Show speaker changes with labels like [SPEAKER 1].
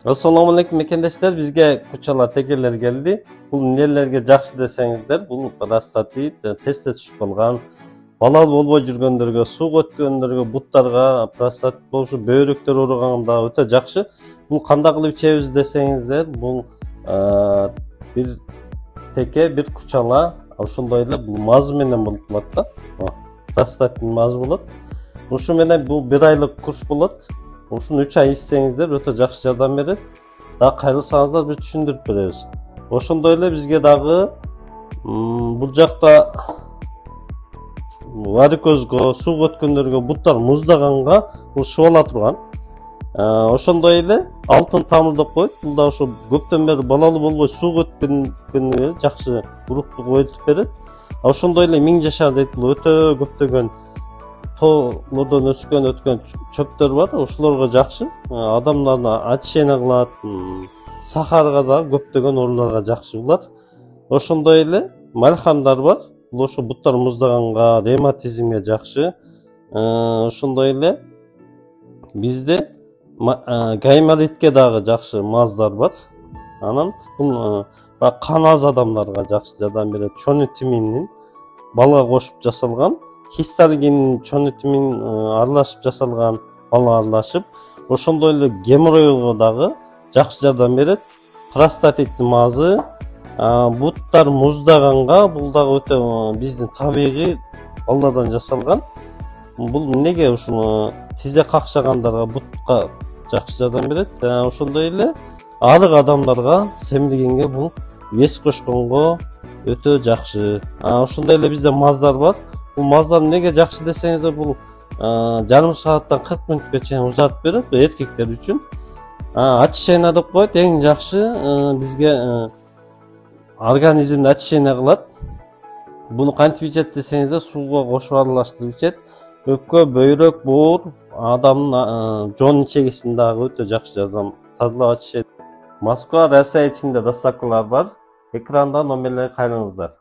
[SPEAKER 1] Assalamu alaikum mekendешler, bizge kuçalar tekerler geldi. Бұл нелерге жақсы десеңіздер, бұл простатит, тесте түшүп калган, балал болбой жүргөндөргө, сууга өткөндөргө, буттарга простатит болушу, бөйрөктөр ооруганда өтө жакшы. Бұл кандай кылып ичебиз десеңиздер, бұл бир теке, бир кучала, ошондой эле бул мазы менен болуп калат да. Простатиттин мазы болот. Ушу менен бул 1 айлык курс болот. Ушуну 3 ай ичсеңиздер өтө жакшы жардам берет. Дагы кайрылсаңыздар биз түшүндүрүп беребиз. Ошондой эле бизге дагы бул жакта варикозго, сууга өткөндөргө, буттар муздаганга бул шыбала турган. Ошондой эле алтын тамыр деп коет. Бул да ошо көптөн бери балалуу болбой сууга өткөнгө жакшы уруктук өтүп берет. Ошондой эле 1000 жашар дейт. Бул өтө көптөгөн тоолордон өткөн чөптөр бар, ошолорго жакшы. Адамдардын очищение кылат, сахарга да көптөгөн ооруларга жакшы булат. Ошондой эле мальхамдар бар. Бул ошо буттар муздаганга, ревматизмге жакшы. Ошондой эле бизде гайморитке дагы жакшы маздар бар. Анан бул кан аз адамдарга жакшы жардам берет. Чонитиминдин балга кошуп жасалган, хисталгин, чонитимин аралашып жасалган, бала аралашып. Ошондой эле геморройго дагы жакшы жардам берет. Простатиттин мазы, буттар муздаганга бул дагы өтө биздин табигый балдардан жасалган. Бул эмнеге ушуну тизе какшагандарга, бутка жакшы жардам берет. Ошондой эле арык адамдарга, семиргенге, бул вес кошконго өтө жакшы. Ошондой эле бизде маздар бар. Бул маздар эмнеге жакшы десеңиздер, бул жарым сааттан 40 мүнөткө чейин узатып берет эркектер үчүн. Очищение деп коет, эң жакшы бизге организмди очищение кылат. Буну кантип ичет десеңиздер, сууга кошуп аралаштырып ичет. Өпкө, бөйрөк, боор, адамдын жон ичегисин дагы өтө жакшы жардам тазалап очищет. Москва, Россия ичинде доставкалар бар. Экранда номерлерге кайрыңыздар.